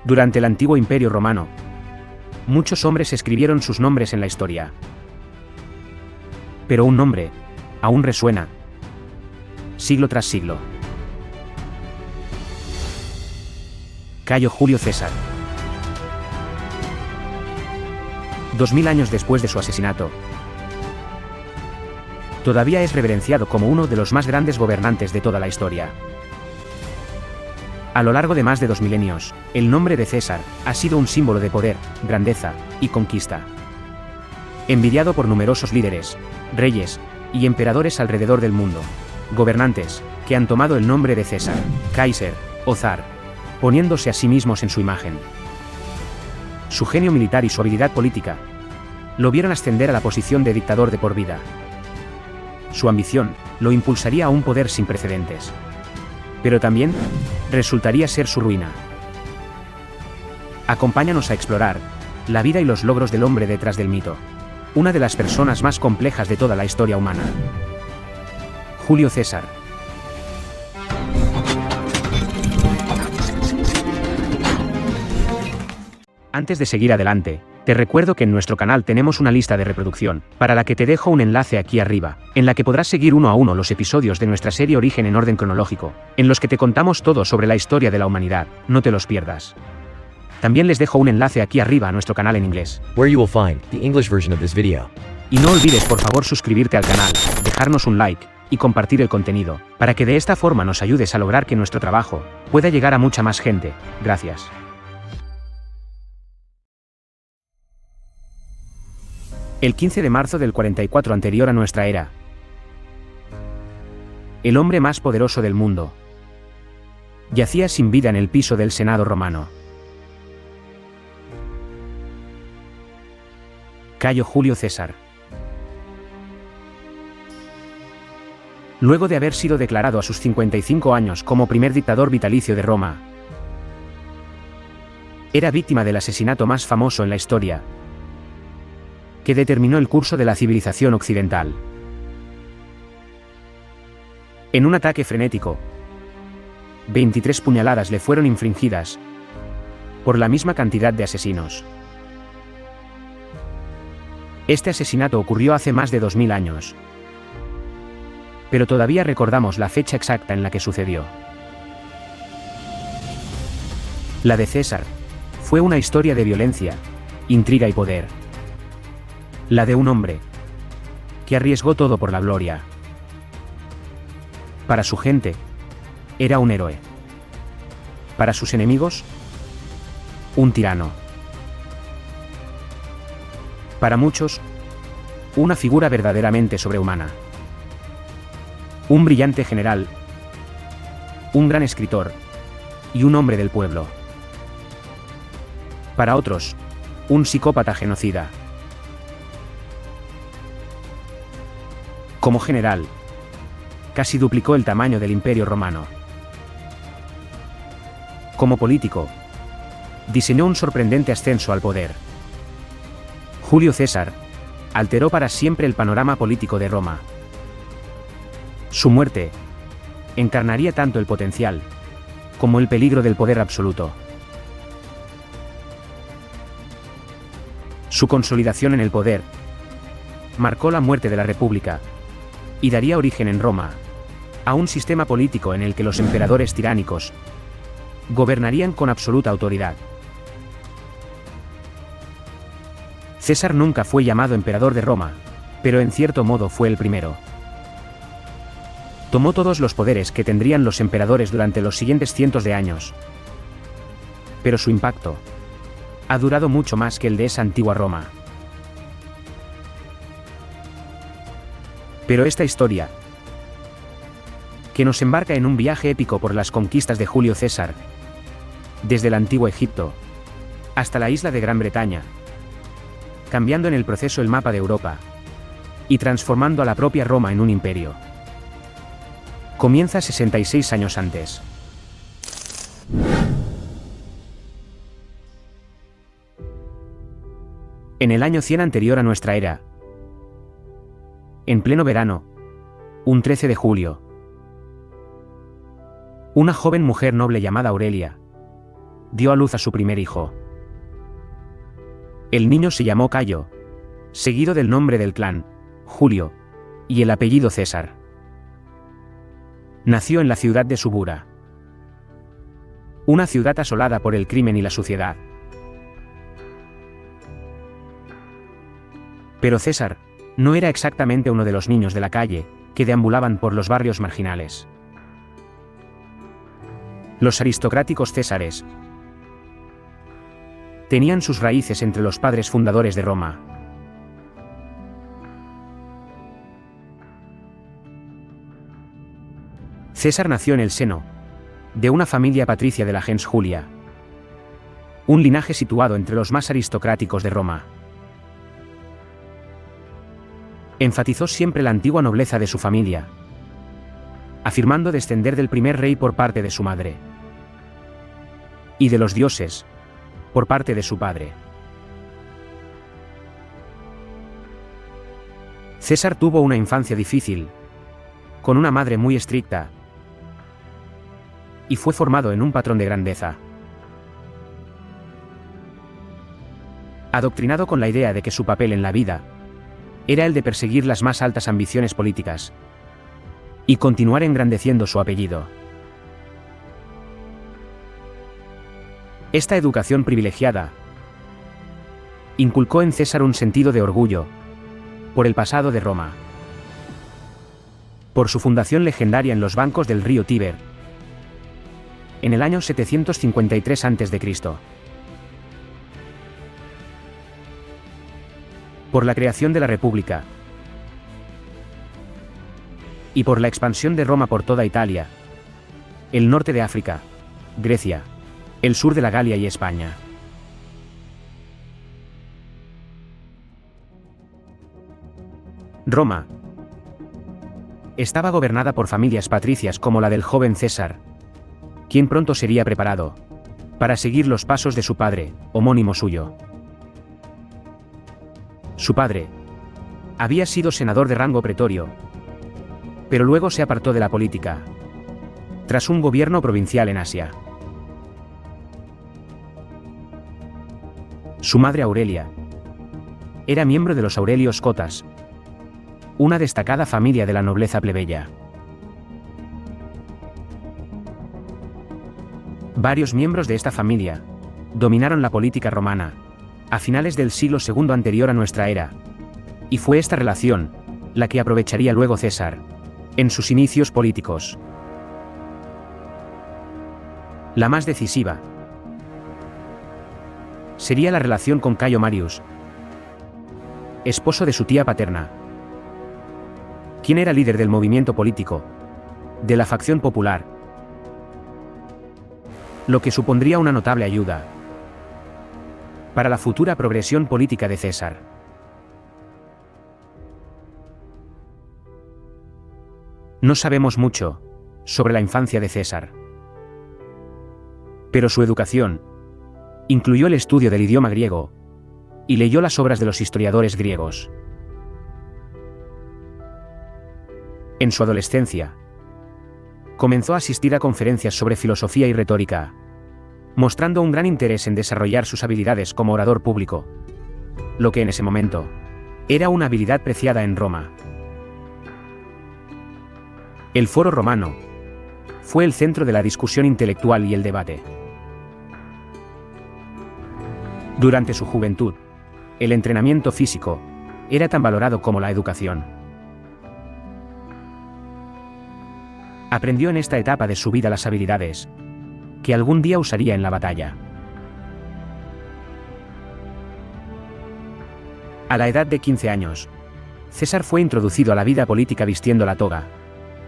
Durante el antiguo Imperio Romano, muchos hombres escribieron sus nombres en la historia. Pero un nombre aún resuena, siglo tras siglo. Cayo Julio César. 2000 años después de su asesinato, todavía es reverenciado como uno de los más grandes gobernantes de toda la historia. A lo largo de más de 2 milenios, el nombre de César ha sido un símbolo de poder, grandeza y conquista. Envidiado por numerosos líderes, reyes y emperadores alrededor del mundo, gobernantes que han tomado el nombre de César, Kaiser o zar, poniéndose a sí mismos en su imagen. Su genio militar y su habilidad política lo vieron ascender a la posición de dictador de por vida. Su ambición lo impulsaría a un poder sin precedentes. Pero también resultaría ser su ruina. Acompáñanos a explorar la vida y los logros del hombre detrás del mito, una de las personas más complejas de toda la historia humana. Julio César. Antes de seguir adelante, te recuerdo que en nuestro canal tenemos una lista de reproducción, para la que te dejo un enlace aquí arriba, en la que podrás seguir uno a uno los episodios de nuestra serie Origen en orden cronológico, en los que te contamos todo sobre la historia de la humanidad. No te los pierdas. También les dejo un enlace aquí arriba a nuestro canal en inglés, where you will find the English version of this video. Y no olvides por favor suscribirte al canal, dejarnos un like y compartir el contenido, para que de esta forma nos ayudes a lograr que nuestro trabajo pueda llegar a mucha más gente. Gracias. El 15 de marzo del 44 anterior a nuestra era, el hombre más poderoso del mundo yacía sin vida en el piso del Senado romano. Cayo Julio César. Luego de haber sido declarado a sus 55 años como primer dictador vitalicio de Roma, era víctima del asesinato más famoso en la historia, que determinó el curso de la civilización occidental. En un ataque frenético, 23 puñaladas le fueron infligidas por la misma cantidad de asesinos. Este asesinato ocurrió hace más de 2000 años, pero todavía recordamos la fecha exacta en la que sucedió. La de César fue una historia de violencia, intriga y poder. La de un hombre que arriesgó todo por la gloria. Para su gente, era un héroe. Para sus enemigos, un tirano. Para muchos, una figura verdaderamente sobrehumana. Un brillante general, un gran escritor y un hombre del pueblo. Para otros, un psicópata genocida. Como general, casi duplicó el tamaño del Imperio Romano. Como político, diseñó un sorprendente ascenso al poder. Julio César alteró para siempre el panorama político de Roma. Su muerte encarnaría tanto el potencial como el peligro del poder absoluto. Su consolidación en el poder marcó la muerte de la República y daría origen en Roma a un sistema político en el que los emperadores tiránicos gobernarían con absoluta autoridad. César nunca fue llamado emperador de Roma, pero en cierto modo fue el primero. Tomó todos los poderes que tendrían los emperadores durante los siguientes cientos de años. Pero su impacto ha durado mucho más que el de esa antigua Roma. Pero esta historia, que nos embarca en un viaje épico por las conquistas de Julio César, desde el antiguo Egipto hasta la isla de Gran Bretaña, cambiando en el proceso el mapa de Europa y transformando a la propia Roma en un imperio. Comienza 66 años antes. En el año 100 anterior a nuestra era, en pleno verano, un 13 de julio, una joven mujer noble llamada Aurelia dio a luz a su primer hijo. El niño se llamó Cayo, seguido del nombre del clan, Julio, y el apellido César. Nació en la ciudad de Subura, una ciudad asolada por el crimen y la suciedad. Pero César no era exactamente uno de los niños de la calle que deambulaban por los barrios marginales. Los aristocráticos césares tenían sus raíces entre los padres fundadores de Roma. César nació en el seno de una familia patricia de la gens Julia, un linaje situado entre los más aristocráticos de Roma. Enfatizó siempre la antigua nobleza de su familia, afirmando descender del primer rey por parte de su madre y de los dioses por parte de su padre. César tuvo una infancia difícil, con una madre muy estricta, y fue formado en un patrón de grandeza. Adoctrinado con la idea de que su papel en la vida era el de perseguir las más altas ambiciones políticas y continuar engrandeciendo su apellido. Esta educación privilegiada inculcó en César un sentido de orgullo por el pasado de Roma, por su fundación legendaria en los bancos del río Tíber, en el año 753 a.C., por la creación de la República y por la expansión de Roma por toda Italia, el norte de África, Grecia, el sur de la Galia y España. Roma estaba gobernada por familias patricias como la del joven César, quien pronto sería preparado para seguir los pasos de su padre, homónimo suyo. Su padre había sido senador de rango pretorio, pero luego se apartó de la política, tras un gobierno provincial en Asia. Su madre Aurelia era miembro de los Aurelios Cotas, una destacada familia de la nobleza plebeya. Varios miembros de esta familia dominaron la política romana a finales del siglo II anterior a nuestra era, y fue esta relación la que aprovecharía luego César en sus inicios políticos. La más decisiva sería la relación con Cayo Marius, esposo de su tía paterna, quien era líder del movimiento político de la facción popular, lo que supondría una notable ayuda para la futura progresión política de César. No sabemos mucho sobre la infancia de César, pero su educación incluyó el estudio del idioma griego y leyó las obras de los historiadores griegos. En su adolescencia, comenzó a asistir a conferencias sobre filosofía y retórica, mostrando un gran interés en desarrollar sus habilidades como orador público, lo que en ese momento era una habilidad preciada en Roma. El Foro Romano fue el centro de la discusión intelectual y el debate. Durante su juventud, el entrenamiento físico era tan valorado como la educación. Aprendió en esta etapa de su vida las habilidades que algún día usaría en la batalla. A la edad de 15 años, César fue introducido a la vida política vistiendo la toga,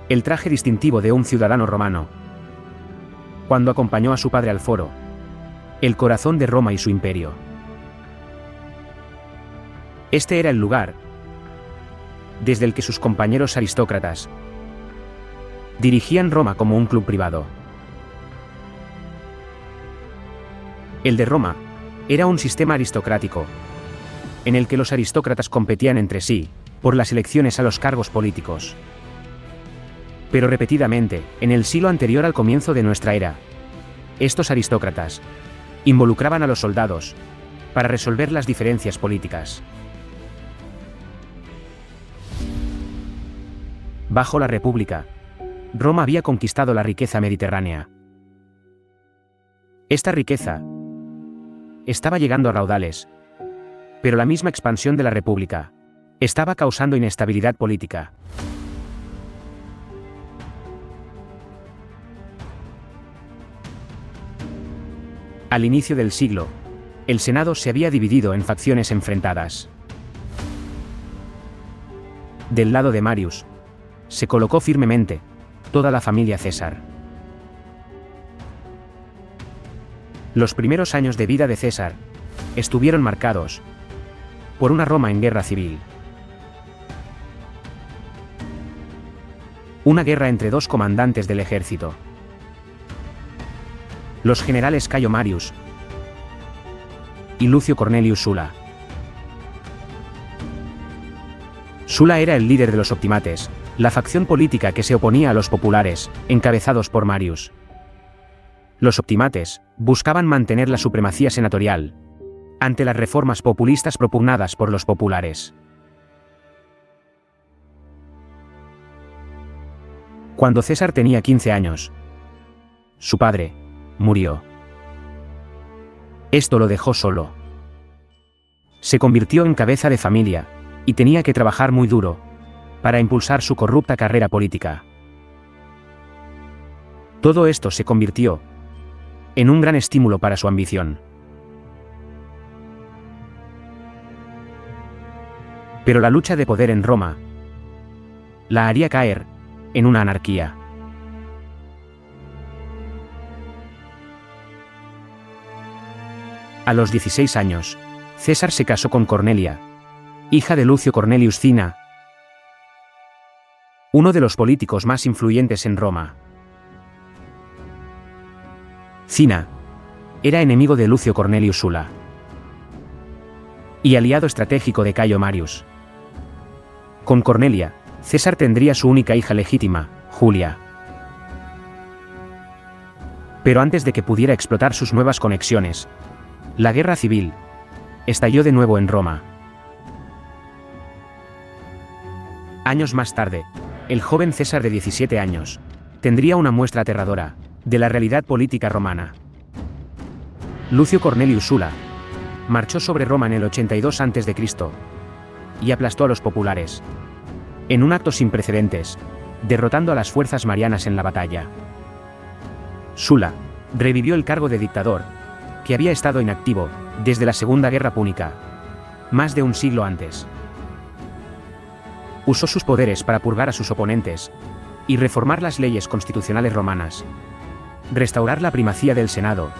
el traje distintivo de un ciudadano romano, cuando acompañó a su padre al foro, el corazón de Roma y su imperio. Este era el lugar desde el que sus compañeros aristócratas dirigían Roma como un club privado. El de Roma era un sistema aristocrático, en el que los aristócratas competían entre sí por las elecciones a los cargos políticos. Pero repetidamente, en el siglo anterior al comienzo de nuestra era, estos aristócratas Involucraban a los soldados para resolver las diferencias políticas. Bajo la República, Roma había conquistado la riqueza mediterránea. Esta riqueza estaba llegando a raudales, pero la misma expansión de la República estaba causando inestabilidad política. Al inicio del siglo, el Senado se había dividido en facciones enfrentadas. Del lado de Marius, se colocó firmemente toda la familia César. Los primeros años de vida de César estuvieron marcados por una Roma en guerra civil. Una guerra entre dos comandantes del ejército. Los generales Cayo Marius y Lucio Cornelius Sula. Sula era el líder de los optimates, la facción política que se oponía a los populares, encabezados por Marius. Los optimates buscaban mantener la supremacía senatorial ante las reformas populistas propugnadas por los populares. Cuando César tenía 15 años, su padre murió. Esto lo dejó solo. Se convirtió en cabeza de familia y tenía que trabajar muy duro para impulsar su corrupta carrera política. Todo esto se convirtió en un gran estímulo para su ambición. Pero la lucha de poder en Roma la haría caer en una anarquía. A los 16 años, César se casó con Cornelia, hija de Lucio Cornelius Cinna, uno de los políticos más influyentes en Roma. Cinna era enemigo de Lucio Cornelius Sula y aliado estratégico de Cayo Marius. Con Cornelia, César tendría su única hija legítima, Julia. Pero antes de que pudiera explotar sus nuevas conexiones, la guerra civil estalló de nuevo en Roma. Años más tarde, el joven César de 17 años tendría una muestra aterradora de la realidad política romana. Lucio Cornelius Sula marchó sobre Roma en el 82 a.C. y aplastó a los populares, en un acto sin precedentes, derrotando a las fuerzas marianas en la batalla. Sula revivió el cargo de dictador, que había estado inactivo desde la Segunda Guerra Púnica, más de un siglo antes. Usó sus poderes para purgar a sus oponentes y reformar las leyes constitucionales romanas, restaurar la primacía del Senado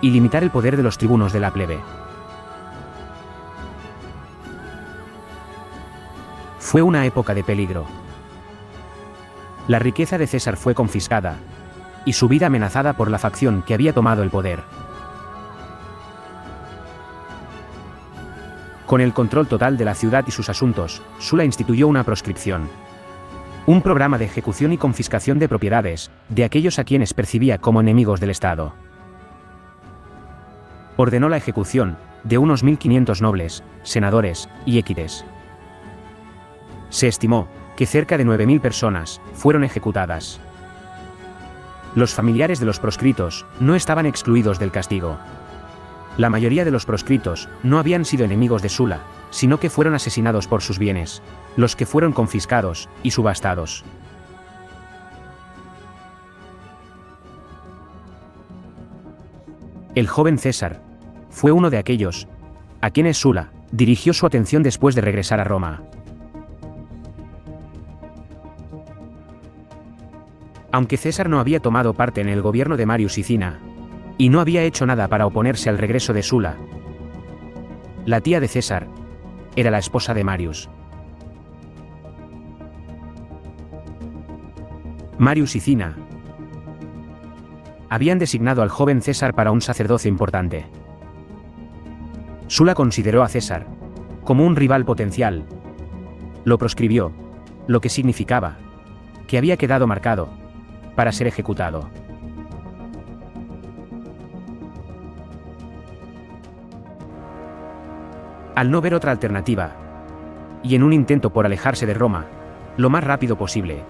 y limitar el poder de los tribunos de la plebe. Fue una época de peligro. La riqueza de César fue confiscada y su vida amenazada por la facción que había tomado el poder. Con el control total de la ciudad y sus asuntos, Sula instituyó una proscripción. Un programa de ejecución y confiscación de propiedades de aquellos a quienes percibía como enemigos del Estado. Ordenó la ejecución de unos 1.500 nobles, senadores y equites. Se estimó que cerca de 9.000 personas fueron ejecutadas. Los familiares de los proscritos no estaban excluidos del castigo. La mayoría de los proscritos no habían sido enemigos de Sula, sino que fueron asesinados por sus bienes, los que fueron confiscados y subastados. El joven César fue uno de aquellos a quienes Sula dirigió su atención después de regresar a Roma. Aunque César no había tomado parte en el gobierno de Marius y Cinna, y no había hecho nada para oponerse al regreso de Sula, la tía de César era la esposa de Marius. Marius y Cinna habían designado al joven César para un sacerdocio importante. Sula consideró a César como un rival potencial. Lo proscribió, lo que significaba que había quedado marcado para ser ejecutado. Al no ver otra alternativa, y en un intento por alejarse de Roma, lo más rápido posible,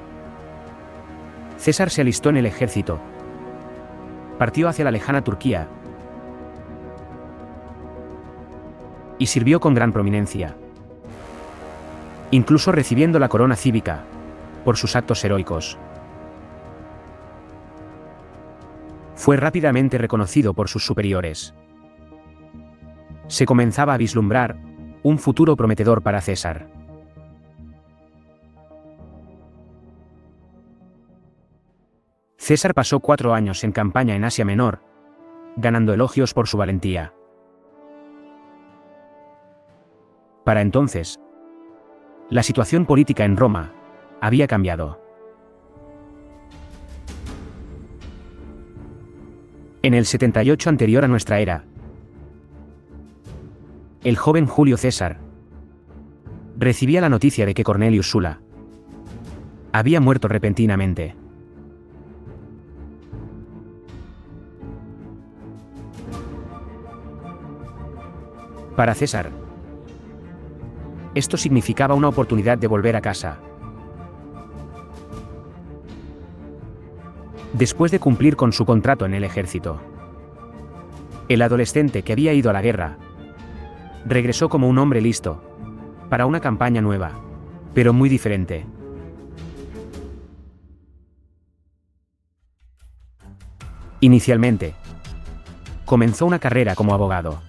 César se alistó en el ejército, partió hacia la lejana Turquía, y sirvió con gran prominencia, incluso recibiendo la corona cívica, por sus actos heroicos. Fue rápidamente reconocido por sus superiores. Se comenzaba a vislumbrar un futuro prometedor para César. César pasó 4 años en campaña en Asia Menor, ganando elogios por su valentía. Para entonces, la situación política en Roma había cambiado. En el 78 anterior a nuestra era, el joven Julio César recibía la noticia de que Cornelius Sula había muerto repentinamente. Para César, esto significaba una oportunidad de volver a casa. Después de cumplir con su contrato en el ejército, el adolescente que había ido a la guerra regresó como un hombre listo para una campaña nueva, pero muy diferente. Inicialmente, comenzó una carrera como abogado.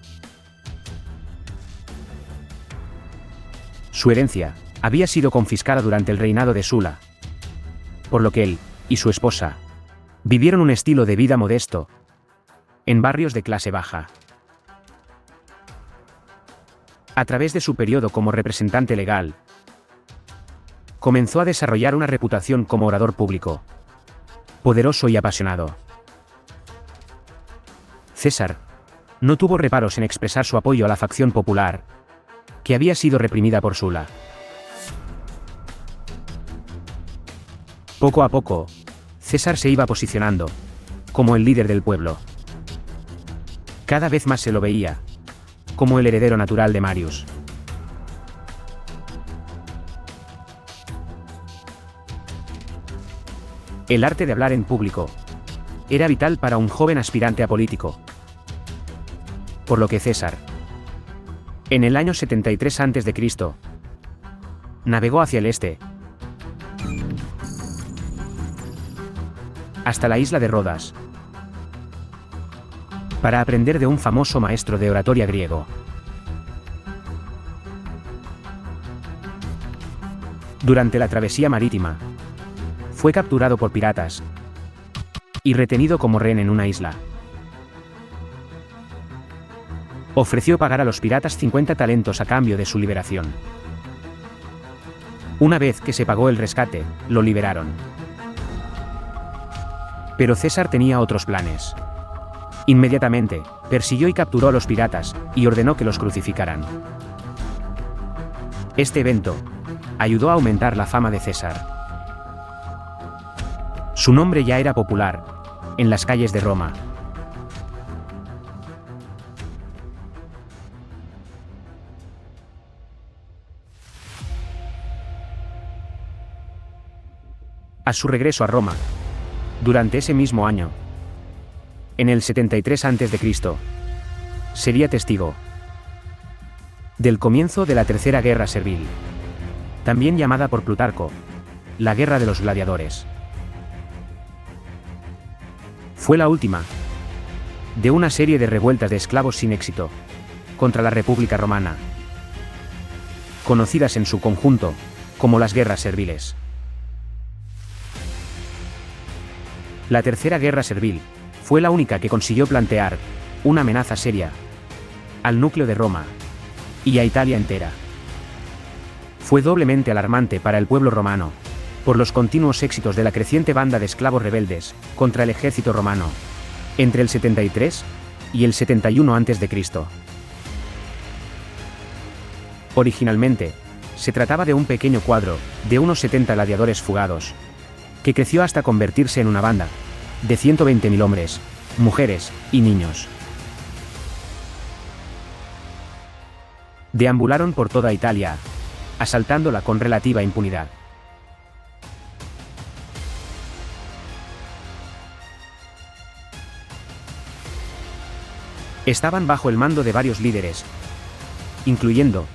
Su herencia había sido confiscada durante el reinado de Sula, por lo que él y su esposa vivieron un estilo de vida modesto en barrios de clase baja. A través de su periodo como representante legal, comenzó a desarrollar una reputación como orador público, poderoso y apasionado. César no tuvo reparos en expresar su apoyo a la facción popular, que había sido reprimida por Sula. Poco a poco, César se iba posicionando como el líder del pueblo. Cada vez más se lo veía como el heredero natural de Marius. El arte de hablar en público era vital para un joven aspirante a político, por lo que César, en el año 73 a.C., navegó hacia el este, hasta la isla de Rodas, para aprender de un famoso maestro de oratoria griego. Durante la travesía marítima, fue capturado por piratas y retenido como rehén en una isla. Ofreció pagar a los piratas 50 talentos a cambio de su liberación. Una vez que se pagó el rescate, lo liberaron. Pero César tenía otros planes. Inmediatamente, persiguió y capturó a los piratas, y ordenó que los crucificaran. Este evento ayudó a aumentar la fama de César. Su nombre ya era popular en las calles de Roma. A su regreso a Roma, durante ese mismo año, en el 73 a.C., sería testigo del comienzo de la Tercera Guerra Servil, también llamada por Plutarco, la Guerra de los Gladiadores. Fue la última de una serie de revueltas de esclavos sin éxito contra la República Romana, conocidas en su conjunto como las Guerras Serviles. La Tercera Guerra Servil fue la única que consiguió plantear una amenaza seria al núcleo de Roma y a Italia entera. Fue doblemente alarmante para el pueblo romano, por los continuos éxitos de la creciente banda de esclavos rebeldes contra el ejército romano, entre el 73 y el 71 a.C. Originalmente, se trataba de un pequeño cuadro de unos 70 gladiadores fugados, que creció hasta convertirse en una banda de 120.000 hombres, mujeres y niños. Deambularon por toda Italia, asaltándola con relativa impunidad. Estaban bajo el mando de varios líderes, incluyendo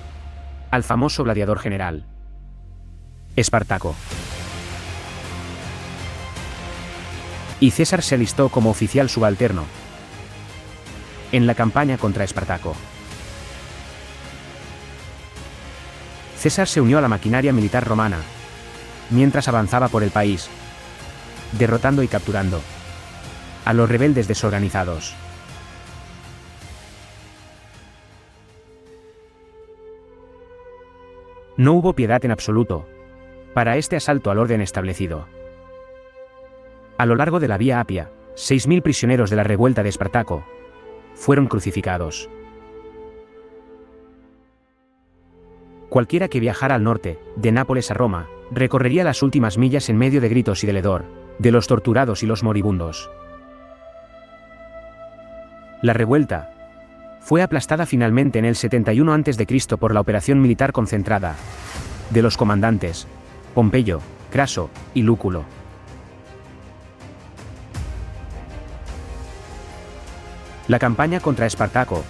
al famoso gladiador general Espartaco. Y César se alistó como oficial subalterno en la campaña contra Espartaco. César se unió a la maquinaria militar romana, mientras avanzaba por el país, derrotando y capturando a los rebeldes desorganizados. No hubo piedad en absoluto para este asalto al orden establecido. A lo largo de la Vía Apia, 6.000 prisioneros de la revuelta de Espartaco fueron crucificados. Cualquiera que viajara al norte, de Nápoles a Roma, recorrería las últimas millas en medio de gritos y del hedor de los torturados y los moribundos. La revuelta fue aplastada finalmente en el 71 a.C. por la operación militar concentrada de los comandantes Pompeyo, Craso y Lúculo. La campaña contra Espartaco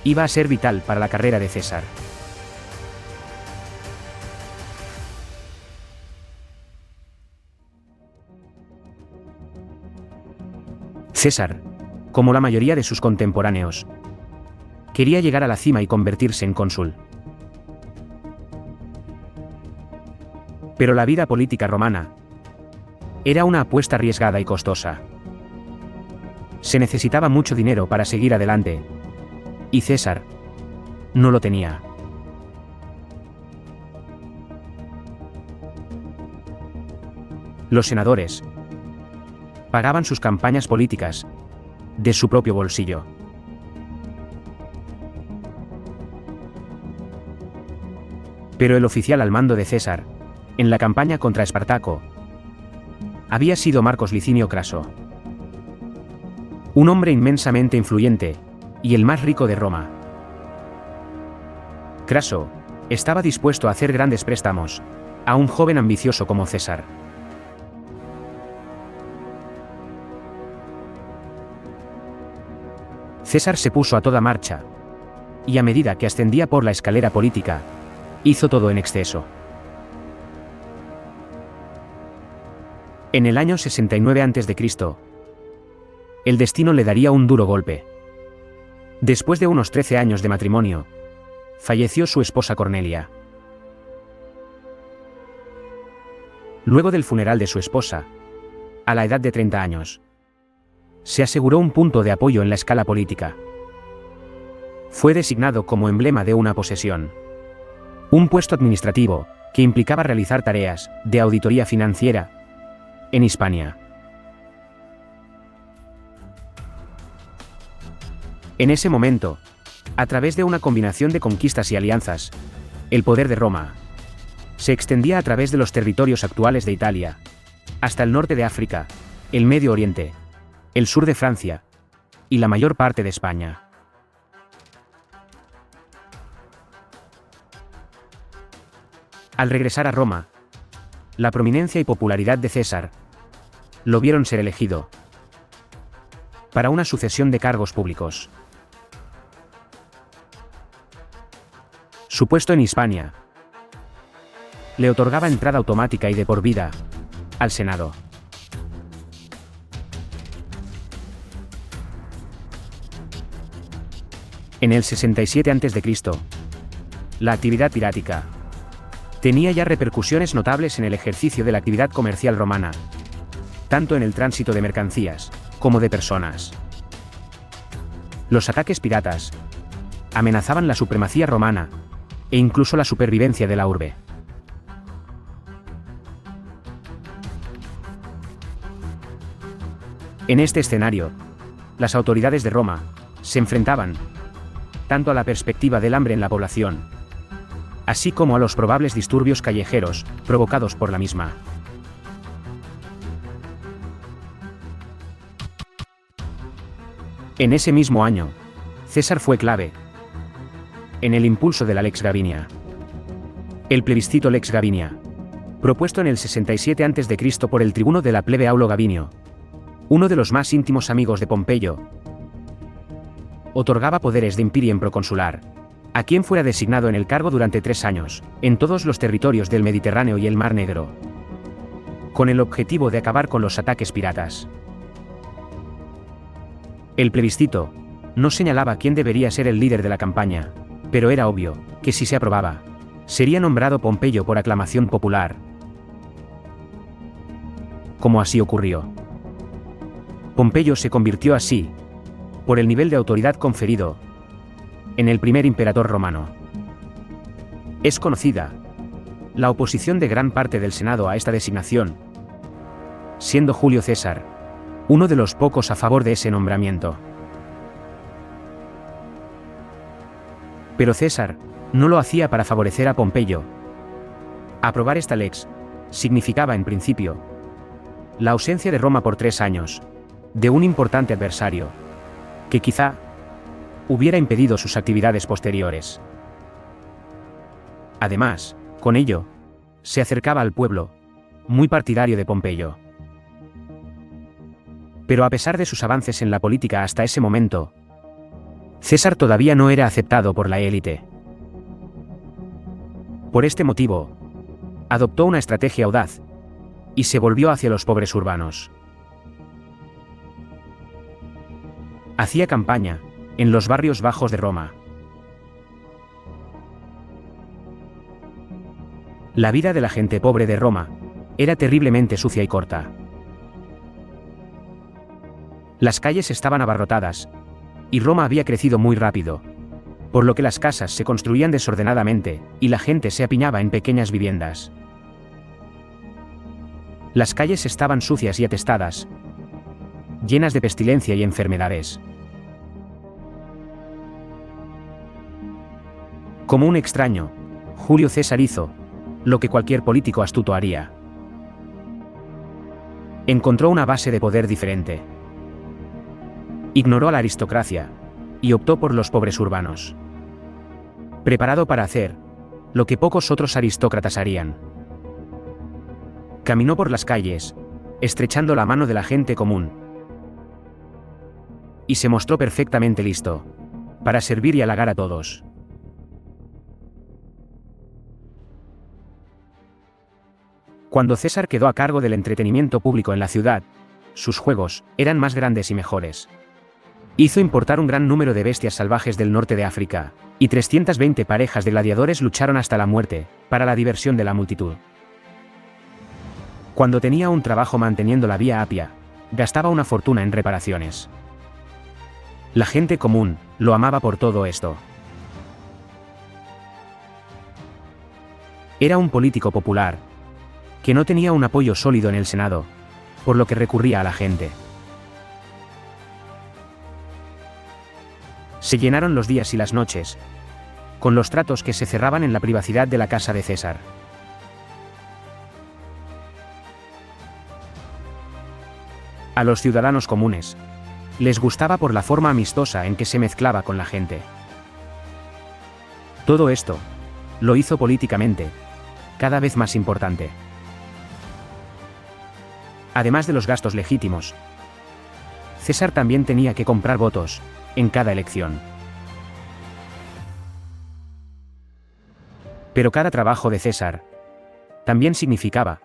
iba a ser vital para la carrera de César. César, como la mayoría de sus contemporáneos, quería llegar a la cima y convertirse en cónsul. Pero la vida política romana era una apuesta arriesgada y costosa. Se necesitaba mucho dinero para seguir adelante, y César no lo tenía. Los senadores pagaban sus campañas políticas de su propio bolsillo. Pero el oficial al mando de César, en la campaña contra Espartaco, había sido Marcos Licinio Craso, un hombre inmensamente influyente y el más rico de Roma. Craso estaba dispuesto a hacer grandes préstamos a un joven ambicioso como César. César se puso a toda marcha, y a medida que ascendía por la escalera política, hizo todo en exceso. En el año 69 a.C., el destino le daría un duro golpe. Después de unos 13 años de matrimonio, falleció su esposa Cornelia. Luego del funeral de su esposa, a la edad de 30 años, se aseguró un punto de apoyo en la escala política. Fue designado como emblema de una posesión, un puesto administrativo que implicaba realizar tareas de auditoría financiera en Hispania. En ese momento, a través de una combinación de conquistas y alianzas, el poder de Roma se extendía a través de los territorios actuales de Italia, hasta el norte de África, el Medio Oriente, el sur de Francia y la mayor parte de España. Al regresar a Roma, la prominencia y popularidad de César lo vieron ser elegido para una sucesión de cargos públicos. Su puesto en Hispania le otorgaba entrada automática y de por vida al Senado. En el 67 a.C., la actividad pirática tenía ya repercusiones notables en el ejercicio de la actividad comercial romana, tanto en el tránsito de mercancías como de personas. Los ataques piratas amenazaban la supremacía romana e incluso la supervivencia de la urbe. En este escenario, las autoridades de Roma se enfrentaban tanto a la perspectiva del hambre en la población, así como a los probables disturbios callejeros provocados por la misma. En ese mismo año, César fue clave en el impulso de la Lex Gabinia. El plebiscito Lex Gabinia, propuesto en el 67 a.C. por el tribuno de la plebe Aulo Gabinio, uno de los más íntimos amigos de Pompeyo, otorgaba poderes de imperium proconsular a quien fuera designado en el cargo durante 3 años, en todos los territorios del Mediterráneo y el Mar Negro, con el objetivo de acabar con los ataques piratas. El plebiscito no señalaba quién debería ser el líder de la campaña, pero era obvio que si se aprobaba, sería nombrado Pompeyo por aclamación popular. Como así ocurrió. Pompeyo se convirtió así, por el nivel de autoridad conferido, en el primer emperador romano. Es conocida la oposición de gran parte del Senado a esta designación, siendo Julio César uno de los pocos a favor de ese nombramiento. Pero César no lo hacía para favorecer a Pompeyo. Aprobar esta lex significaba, en principio, la ausencia de Roma por 3 años, de un importante adversario, que quizá hubiera impedido sus actividades posteriores. Además, con ello, se acercaba al pueblo, muy partidario de Pompeyo. Pero a pesar de sus avances en la política hasta ese momento, César todavía no era aceptado por la élite. Por este motivo, adoptó una estrategia audaz y se volvió hacia los pobres urbanos. Hacía campaña en los barrios bajos de Roma. La vida de la gente pobre de Roma era terriblemente sucia y corta. Las calles estaban abarrotadas, y Roma había crecido muy rápido, por lo que las casas se construían desordenadamente, y la gente se apiñaba en pequeñas viviendas. Las calles estaban sucias y atestadas, llenas de pestilencia y enfermedades. Como un extraño, Julio César hizo lo que cualquier político astuto haría. Encontró una base de poder diferente. Ignoró a la aristocracia y optó por los pobres urbanos. Preparado para hacer lo que pocos otros aristócratas harían. Caminó por las calles, estrechando la mano de la gente común. Y se mostró perfectamente listo para servir y halagar a todos. Cuando César quedó a cargo del entretenimiento público en la ciudad, sus juegos eran más grandes y mejores. Hizo importar un gran número de bestias salvajes del norte de África, y 320 parejas de gladiadores lucharon hasta la muerte, para la diversión de la multitud. Cuando tenía un trabajo manteniendo la Vía Apia, gastaba una fortuna en reparaciones. La gente común lo amaba por todo esto. Era un político popular, que no tenía un apoyo sólido en el Senado, por lo que recurría a la gente. Se llenaron los días y las noches, con los tratos que se cerraban en la privacidad de la casa de César. A los ciudadanos comunes les gustaba por la forma amistosa en que se mezclaba con la gente. Todo esto lo hizo políticamente cada vez más importante. Además de los gastos legítimos, César también tenía que comprar votos en cada elección. Pero cada trabajo de César también significaba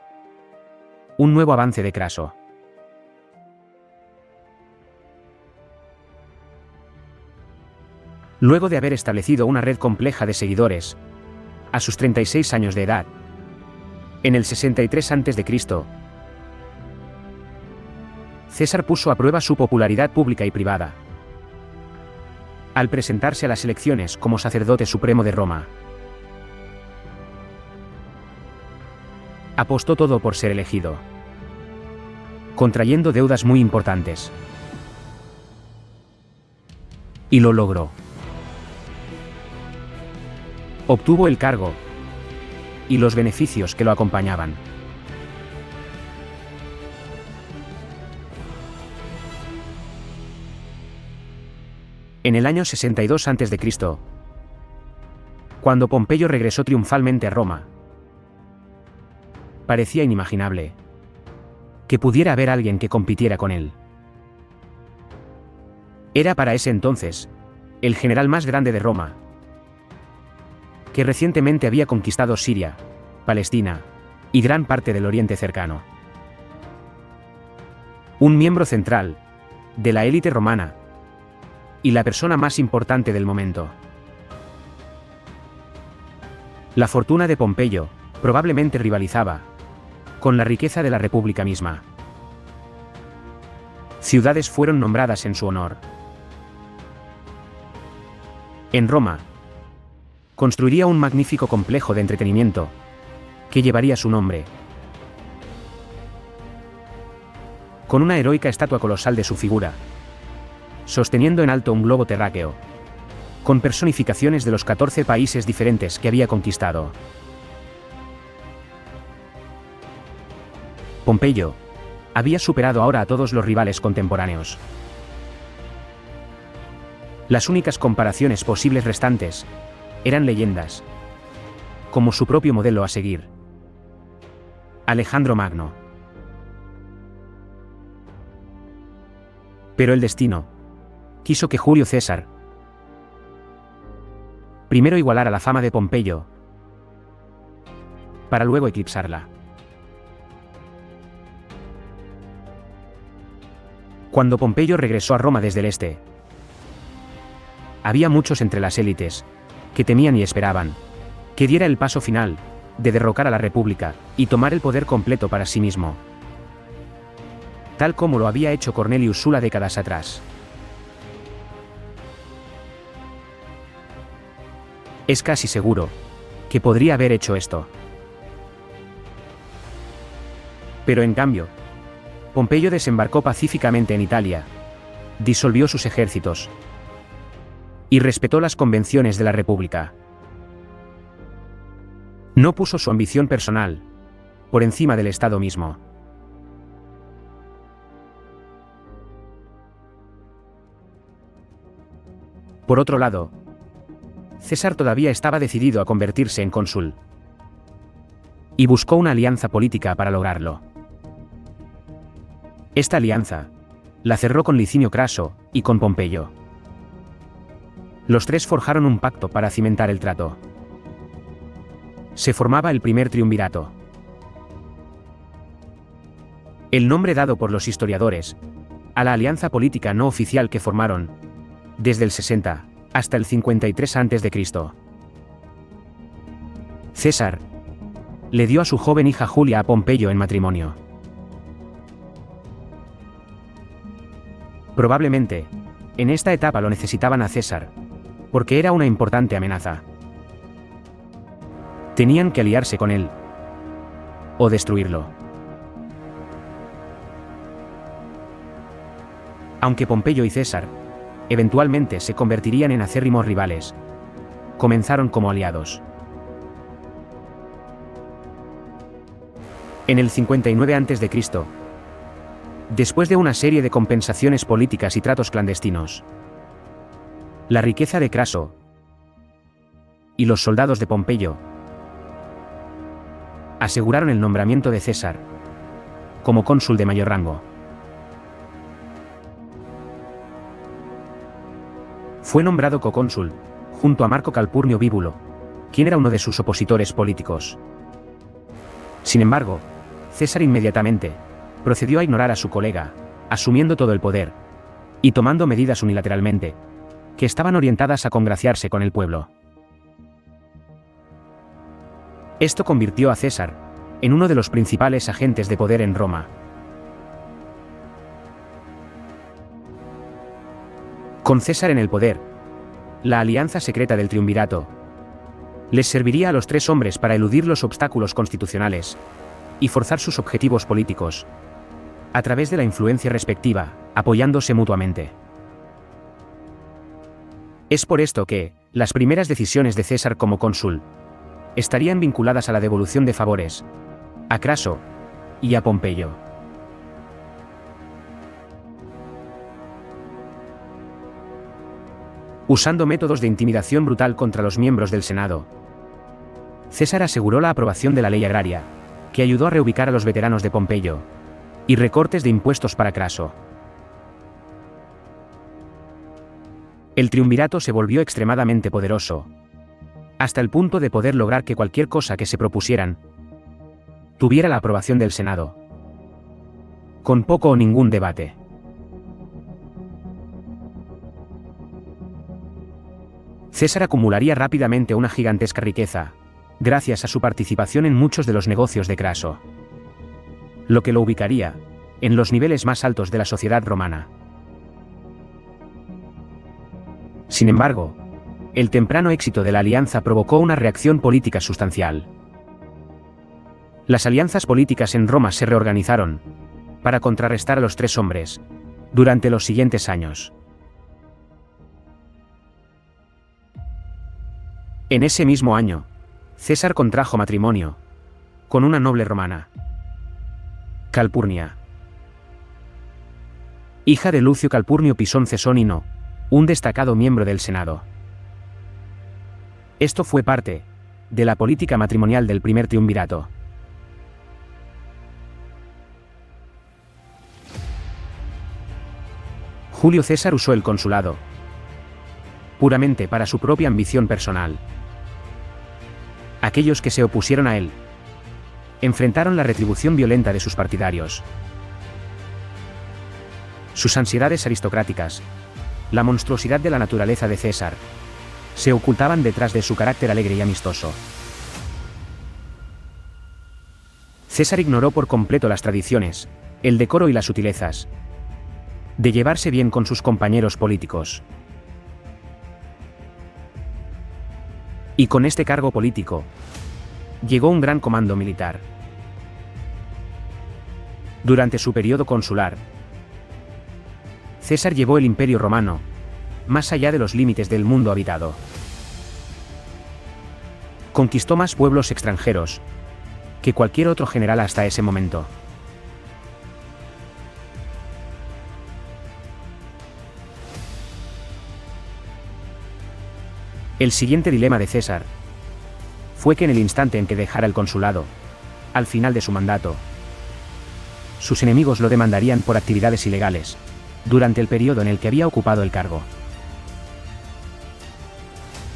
un nuevo avance de Craso. Luego de haber establecido una red compleja de seguidores, a sus 36 años de edad, en el 63 a.C., César puso a prueba su popularidad pública y privada, al presentarse a las elecciones como sacerdote supremo de Roma. Apostó todo por ser elegido, contrayendo deudas muy importantes. Y lo logró. Obtuvo el cargo y los beneficios que lo acompañaban. En el año 62 a.C., cuando Pompeyo regresó triunfalmente a Roma, parecía inimaginable que pudiera haber alguien que compitiera con él. Era para ese entonces el general más grande de Roma, que recientemente había conquistado Siria, Palestina y gran parte del Oriente cercano. Un miembro central de la élite romana y la persona más importante del momento. La fortuna de Pompeyo probablemente rivalizaba con la riqueza de la República misma. Ciudades fueron nombradas en su honor. En Roma, construiría un magnífico complejo de entretenimiento que llevaría su nombre, con una heroica estatua colosal de su figura, sosteniendo en alto un globo terráqueo, con personificaciones de los 14 países diferentes que había conquistado. Pompeyo había superado ahora a todos los rivales contemporáneos. Las únicas comparaciones posibles restantes eran leyendas, como su propio modelo a seguir, Alejandro Magno. Pero el destino quiso que Julio César primero igualara la fama de Pompeyo, para luego eclipsarla. Cuando Pompeyo regresó a Roma desde el este, había muchos entre las élites que temían y esperaban que diera el paso final de derrocar a la República y tomar el poder completo para sí mismo, tal como lo había hecho Cornelius Sulla décadas atrás. Es casi seguro que podría haber hecho esto. Pero en cambio, Pompeyo desembarcó pacíficamente en Italia, disolvió sus ejércitos y respetó las convenciones de la República. No puso su ambición personal por encima del Estado mismo. Por otro lado, César todavía estaba decidido a convertirse en cónsul, y buscó una alianza política para lograrlo. Esta alianza la cerró con Licinio Craso y con Pompeyo. Los tres forjaron un pacto para cimentar el trato. Se formaba el primer triunvirato. El nombre dado por los historiadores a la alianza política no oficial que formaron desde el 60 hasta el 53 a.C. César le dio a su joven hija Julia a Pompeyo en matrimonio. Probablemente, en esta etapa lo necesitaban a César, porque era una importante amenaza. Tenían que aliarse con él o destruirlo. Aunque Pompeyo y César eventualmente se convertirían en acérrimos rivales, comenzaron como aliados. En el 59 a.C., después de una serie de compensaciones políticas y tratos clandestinos, la riqueza de Craso y los soldados de Pompeyo aseguraron el nombramiento de César como cónsul de mayor rango. Fue nombrado cocónsul junto a Marco Calpurnio Bíbulo, quien era uno de sus opositores políticos. Sin embargo, César inmediatamente procedió a ignorar a su colega, asumiendo todo el poder y tomando medidas unilateralmente que estaban orientadas a congraciarse con el pueblo. Esto convirtió a César en uno de los principales agentes de poder en Roma. Con César en el poder, la alianza secreta del triunvirato les serviría a los tres hombres para eludir los obstáculos constitucionales y forzar sus objetivos políticos a través de la influencia respectiva, apoyándose mutuamente. Es por esto que las primeras decisiones de César como cónsul estarían vinculadas a la devolución de favores a Craso y a Pompeyo. Usando métodos de intimidación brutal contra los miembros del Senado, César aseguró la aprobación de la ley agraria, que ayudó a reubicar a los veteranos de Pompeyo, y recortes de impuestos para Craso. El triunvirato se volvió extremadamente poderoso, hasta el punto de poder lograr que cualquier cosa que se propusieran tuviera la aprobación del Senado, con poco o ningún debate. César acumularía rápidamente una gigantesca riqueza, gracias a su participación en muchos de los negocios de Craso, lo que lo ubicaría en los niveles más altos de la sociedad romana. Sin embargo, el temprano éxito de la alianza provocó una reacción política sustancial. Las alianzas políticas en Roma se reorganizaron para contrarrestar a los tres hombres durante los siguientes años. En ese mismo año, César contrajo matrimonio con una noble romana, Calpurnia, hija de Lucio Calpurnio Pisón Cesonino, un destacado miembro del Senado. Esto fue parte de la política matrimonial del primer triunvirato. Julio César usó el consulado puramente para su propia ambición personal. Aquellos que se opusieron a él enfrentaron la retribución violenta de sus partidarios. Sus ansiedades aristocráticas, la monstruosidad de la naturaleza de César, se ocultaban detrás de su carácter alegre y amistoso. César ignoró por completo las tradiciones, el decoro y las sutilezas de llevarse bien con sus compañeros políticos. Y con este cargo político, llegó un gran comando militar. Durante su periodo consular, César llevó el Imperio Romano más allá de los límites del mundo habitado. Conquistó más pueblos extranjeros que cualquier otro general hasta ese momento. El siguiente dilema de César fue que en el instante en que dejara el consulado, al final de su mandato, sus enemigos lo demandarían por actividades ilegales, durante el periodo en el que había ocupado el cargo.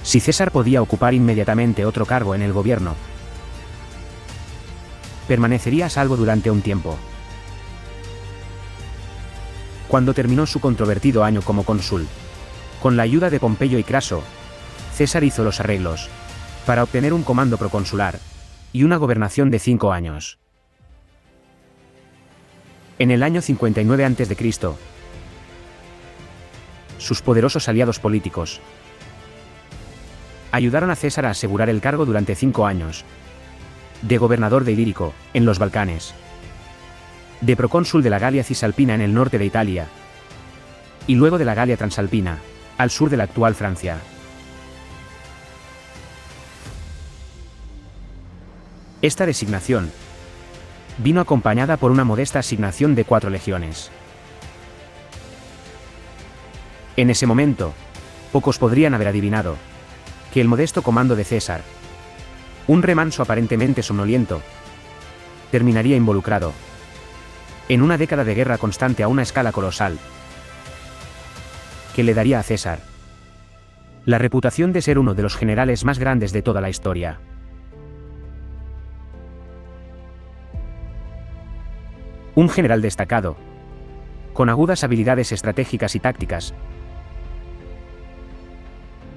Si César podía ocupar inmediatamente otro cargo en el gobierno, permanecería a salvo durante un tiempo. Cuando terminó su controvertido año como cónsul, con la ayuda de Pompeyo y Craso, César hizo los arreglos para obtener un comando proconsular y una gobernación de 5 años. En el año 59 a.C., sus poderosos aliados políticos ayudaron a César a asegurar el cargo durante 5 años de gobernador de Ilírico, en los Balcanes, de procónsul de la Galia Cisalpina en el norte de Italia, y luego de la Galia Transalpina, al sur de la actual Francia. Esta designación vino acompañada por una modesta asignación de 4 legiones. En ese momento, pocos podrían haber adivinado que el modesto comando de César, un remanso aparentemente somnoliento, terminaría involucrado en una década de guerra constante a una escala colosal, que le daría a César la reputación de ser uno de los generales más grandes de toda la historia. Un general destacado, con agudas habilidades estratégicas y tácticas,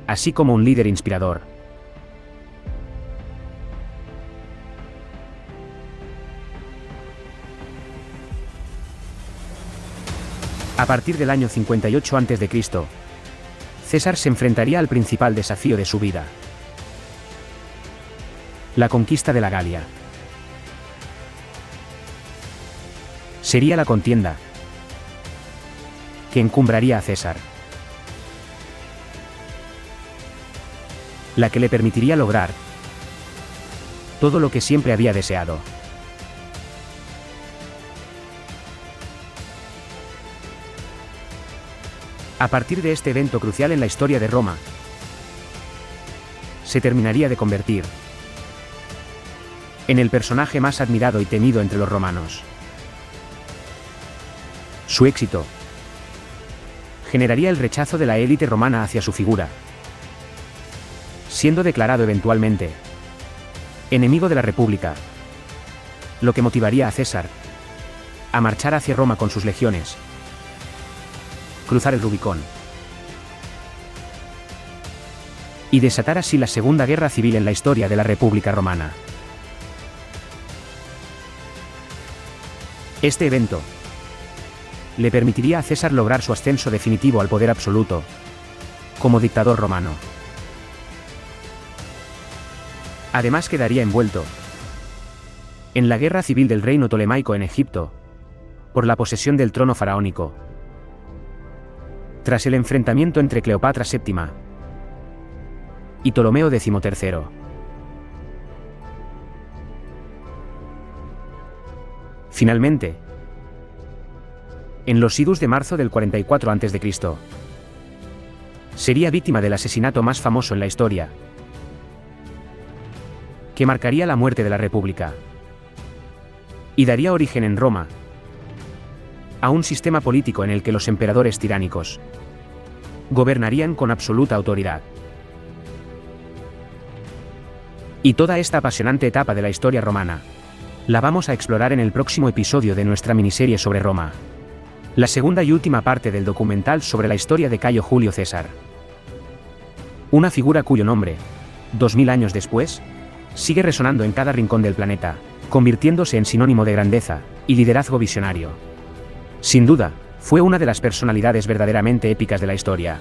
así como un líder inspirador. A partir del año 58 a.C., César se enfrentaría al principal desafío de su vida: la conquista de la Galia. Sería la contienda que encumbraría a César, la que le permitiría lograr todo lo que siempre había deseado. A partir de este evento crucial en la historia de Roma, se terminaría de convertir en el personaje más admirado y temido entre los romanos. Su éxito generaría el rechazo de la élite romana hacia su figura, siendo declarado eventualmente enemigo de la República, lo que motivaría a César a marchar hacia Roma con sus legiones, cruzar el Rubicón y desatar así la Segunda Guerra Civil en la historia de la República Romana. Este evento le permitiría a César lograr su ascenso definitivo al poder absoluto como dictador romano. Además quedaría envuelto en la guerra civil del reino tolemaico en Egipto por la posesión del trono faraónico, tras el enfrentamiento entre Cleopatra VII y Ptolomeo XIII. Finalmente, en los idus de marzo del 44 a.C., sería víctima del asesinato más famoso en la historia, que marcaría la muerte de la República y daría origen en Roma a un sistema político en el que los emperadores tiránicos gobernarían con absoluta autoridad. Y toda esta apasionante etapa de la historia romana la vamos a explorar en el próximo episodio de nuestra miniserie sobre Roma, la segunda y última parte del documental sobre la historia de Cayo Julio César. Una figura cuyo nombre, 2000 años después, sigue resonando en cada rincón del planeta, convirtiéndose en sinónimo de grandeza y liderazgo visionario. Sin duda, fue una de las personalidades verdaderamente épicas de la historia.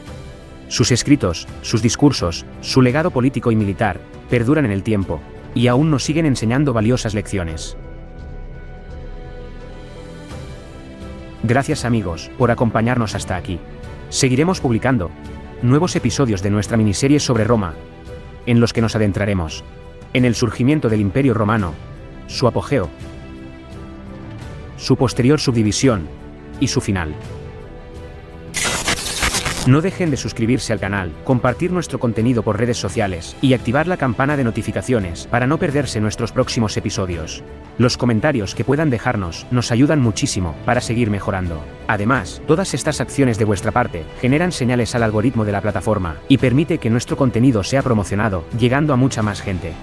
Sus escritos, sus discursos, su legado político y militar, perduran en el tiempo, y aún nos siguen enseñando valiosas lecciones. Gracias amigos, por acompañarnos hasta aquí. Seguiremos publicando nuevos episodios de nuestra miniserie sobre Roma, en los que nos adentraremos en el surgimiento del Imperio Romano, su apogeo, su posterior subdivisión y su final. No dejen de suscribirse al canal, compartir nuestro contenido por redes sociales y activar la campana de notificaciones para no perderse nuestros próximos episodios. Los comentarios que puedan dejarnos nos ayudan muchísimo para seguir mejorando. Además, todas estas acciones de vuestra parte generan señales al algoritmo de la plataforma y permite que nuestro contenido sea promocionado, llegando a mucha más gente.